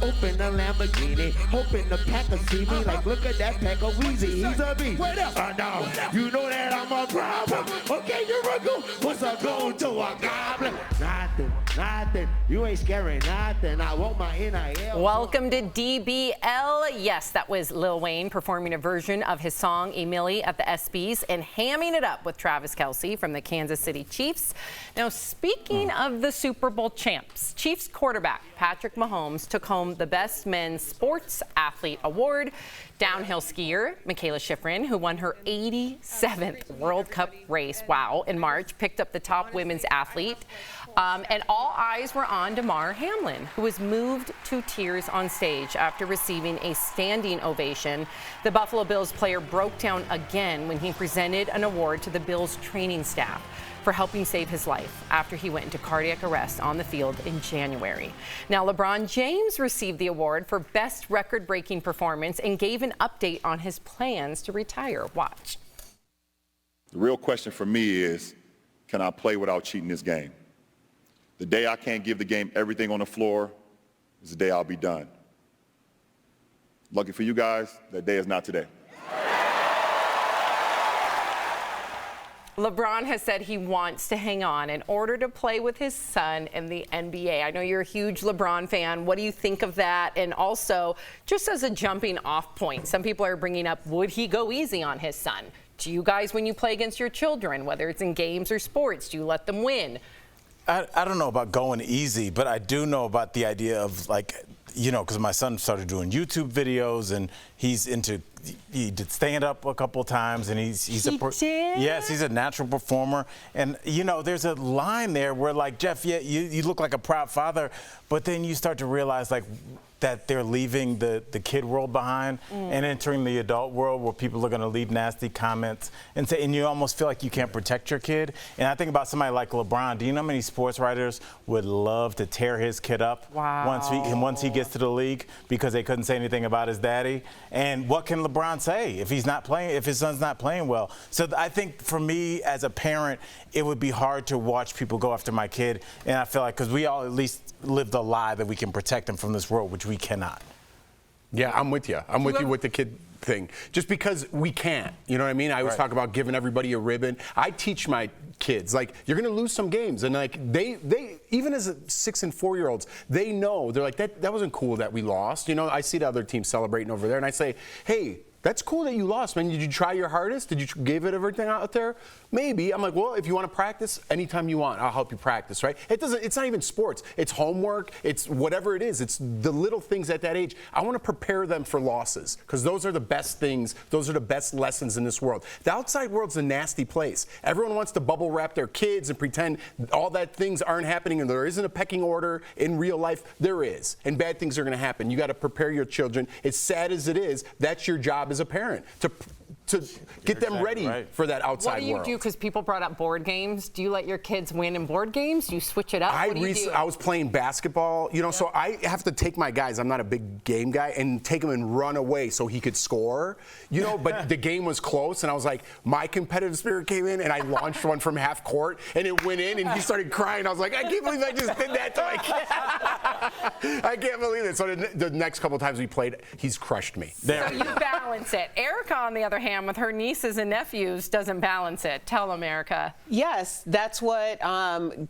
open a Lamborghini, hoping the Packers see me like, look at that pack of Weezy, he's a beast. Wait up, no, you know that I'm a problem. Okay, you're a goon. What's a goon to a goblin? Nothing. You ain't scaring nothing. I want my NIL. Welcome to DBL. Yes, that was Lil Wayne performing a version of his song Emily at the ESPYs and hamming it up with Travis Kelce from the Kansas City Chiefs. Now, speaking of the Super Bowl champs, Chiefs quarterback Patrick Mahomes took home the Best Men's Sports Athlete Award. Downhill skier Michaela Schifrin, who won her 87th World Cup race, in March, picked up the top women's athlete. And all eyes were on Damar Hamlin, who was moved to tears on stage after receiving a standing ovation. The Buffalo Bills player broke down again when he presented an award to the Bills training staff for helping save his life after he went into cardiac arrest on the field in January. Now, LeBron James received the award for best record-breaking performance and gave an update on his plans to retire. Watch. The real question for me is, can I play without cheating this game? The day I can't give the game everything on the floor is the day I'll be done. Lucky for you guys, that day is not today. LeBron has said he wants to hang on in order to play with his son in the NBA. I know you're a huge LeBron fan. What do you think of that? And also, just as a jumping off point, some people are bringing up, would he go easy on his son? Do you guys, when you play against your children, whether it's in games or sports, do you let them win? I don't know about going easy, but I do know about the idea of, like, you know, because my son started doing YouTube videos and he did stand up a couple times, and he's a natural performer. And you know, there's a line there where, like, Jeff, yeah, you look like a proud father, but then you start to realize, like, that they're leaving the kid world behind and entering the adult world where people are going to leave nasty comments and you almost feel like you can't protect your kid. And I think about somebody like LeBron. Do you know how many sports writers would love to tear his kid up once he gets to the league because they couldn't say anything about his daddy? And what can LeBron say if his son's not playing well? So I think for me as a parent, it would be hard to watch people go after my kid. And I feel like, because we all at least lived a lie that we can protect them from this world, which we cannot. Yeah, I'm with you. I'm with you with the kid thing. Just because we can't, you know what I mean? I always talk about giving everybody a ribbon. I teach my kids, like, you're going to lose some games. And, like, they even as 6 and 4-year-olds, they know. They're like, that wasn't cool that we lost. You know, I see the other team celebrating over there, and I say, hey, that's cool that you lost, man. Did you try your hardest? Did you give it everything out there? Maybe. I'm like, well, if you want to practice, anytime you want, I'll help you practice, right? It's not even sports. It's homework. It's whatever it is. It's the little things at that age. I want to prepare them for losses, because those are the best things. Those are the best lessons in this world. The outside world's a nasty place. Everyone wants to bubble wrap their kids and pretend all that things aren't happening and there isn't a pecking order in real life. There is, and bad things are going to happen. You got to prepare your children. As sad as it is, that's your job as a parent, to get them ready for that outside world. What do you do? Because people brought up board games. Do you let your kids win in board games? Do you switch it up? I was playing basketball, you know, so I have to take my guys, I'm not a big game guy, and take him and run away so he could score, you know, but the game was close, and I was like, my competitive spirit came in, and I launched one from half court, and it went in, and he started crying. I was like, I can't believe I just did that to my kid. I can't believe it. So the next couple times we played, he's crushed me. So you balance it. Erica, on the other hand, with her nieces and nephews, doesn't balance it. Tell them, Erica. Yes, that's what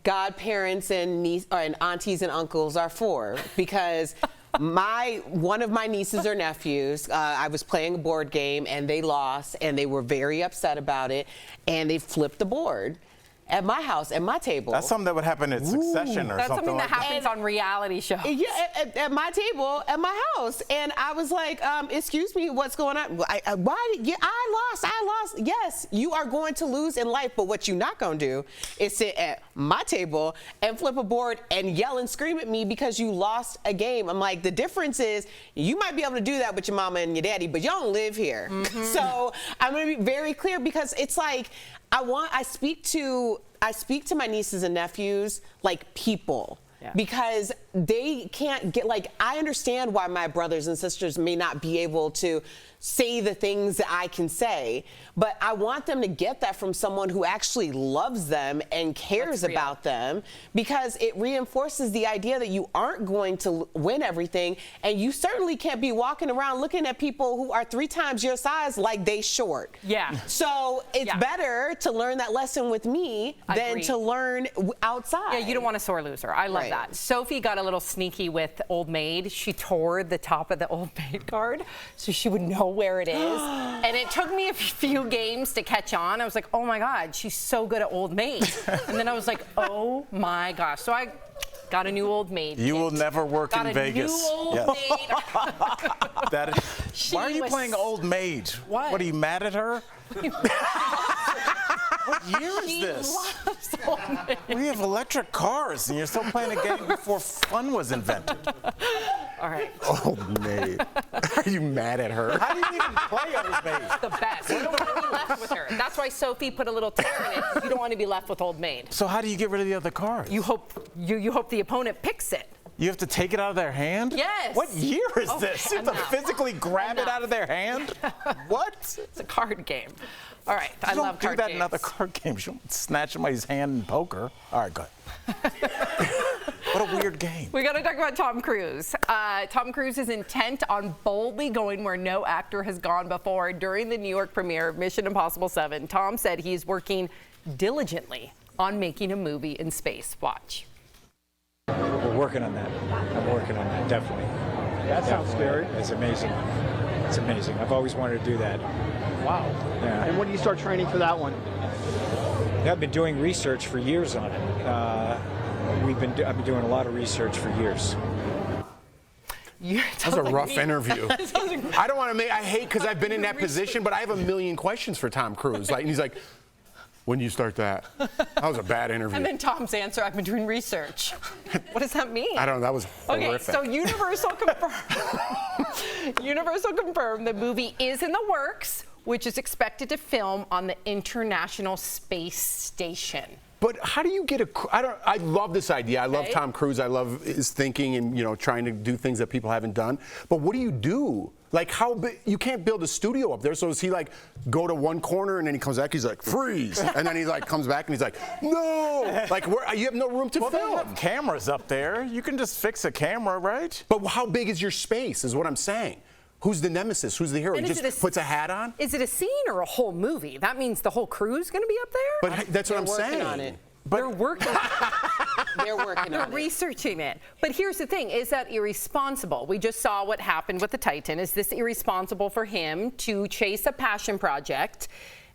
godparents and aunties and uncles are for, because one of my nieces or nephews, I was playing a board game and they lost and they were very upset about it, and they flipped the board at my house, at my table. That's something that would happen at Succession or That's something that happens on reality shows. Yeah, at my table, at my house. And I was like, excuse me, what's going on? I lost. Yes, you are going to lose in life, but what you're not going to do is sit at my table and flip a board and yell and scream at me because you lost a game. I'm like, the difference is you might be able to do that with your mama and your daddy, but y'all don't live here. So I'm going to be very clear, because it's like, I speak to my nieces and nephews like people. because they can't get, like, I understand why my brothers and sisters may not be able to say the things that I can say, but I want them to get that from someone who actually loves them and cares about them, because it reinforces the idea that you aren't going to win everything, and you certainly can't be walking around looking at people who are 3 times your size like they short. Yeah. So it's better to learn that lesson with me than to learn outside. Yeah, you don't want a sore loser. I love that. Sophie got a little sneaky with Old Maid. She tore the top of the Old Maid card so she would know where it is. And it took me a few games to catch on. I was like, oh my God, she's so good at Old Maid. And then I was like, oh my gosh. So I got a new Old Maid. You will never work in Vegas. New Old Maid. Why are you playing Old Maid? What, are you mad at her? What year is this? We have electric cars, and you're still playing a game before fun was invented. All right. Old Maid. Are you mad at her? How do you even play Old Maid? The best. You don't want to be left with her. That's why Sophie put a little tick in it. You don't want to be left with Old Maid. So how do you get rid of the other cards? You hope the opponent picks it. You have to take it out of their hand? Yes. What year is this? You have to physically grab it out of their hand? What? It's a card game. All right. I love card games. You don't do that in other card games. You don't snatch somebody's hand in poker. All right, go ahead. What a weird game. We got to talk about Tom Cruise. Tom Cruise is intent on boldly going where no actor has gone before. During the New York premiere of Mission Impossible 7, Tom said he's working diligently on making a movie in space. Watch. We're working on that. I'm working on that, definitely. That sounds scary. It's amazing. It's amazing. I've always wanted to do that. Wow. Yeah. And when do you start training for that one? Yeah, I've been doing research for years on it. I've been doing a lot of research for years. That was a rough interview. I don't want to make. I hate because I've been in that position, but I have a million questions for Tom Cruise. Like, and he's like, "When do you start that?" That was a bad interview. And then Tom's answer: "I've been doing research." What does that mean? I don't know. That was horrific. Okay, so Universal confirmed the movie is in the works, which is expected to film on the International Space Station. But how do you get I love this idea. I love Tom Cruise. I love his thinking and, you know, trying to do things that people haven't done. But what do you do? Like, how big? You can't build a studio up there. So does he, like, go to one corner and then he comes back, he's like, freeze. And then he, like, comes back and he's like, no. Like, you have no room to film. They have cameras up there. You can just fix a camera, right? But how big is your space is what I'm saying. Who's the nemesis? Who's the hero? He just puts a hat on? Is it a scene or a whole movie? That means the whole crew's going to be up there? But that's what I'm saying. They're working on it. They're working on it. They're working on it. They're researching it. But here's the thing. Is that irresponsible? We just saw what happened with the Titan. Is this irresponsible for him to chase a passion project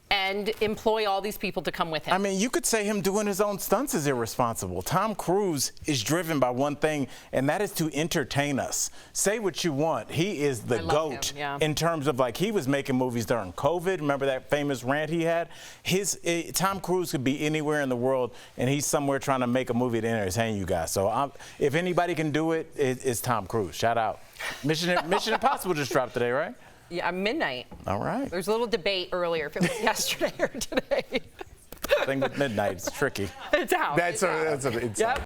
and employ all these people to come with him? I mean, you could say him doing his own stunts is irresponsible. Tom Cruise is driven by one thing, and that is to entertain us. Say what you want. He is the GOAT in terms of, like, he was making movies during COVID. Remember that famous rant he had? Tom Cruise could be anywhere in the world, and he's somewhere trying to make a movie to entertain you guys. So if anybody can do it, it's Tom Cruise. Shout out. Mission Impossible just dropped today, right? Yeah, midnight. All right. There's a little debate earlier if it was yesterday or today. Thing with midnight, it's tricky. It's out. It's out.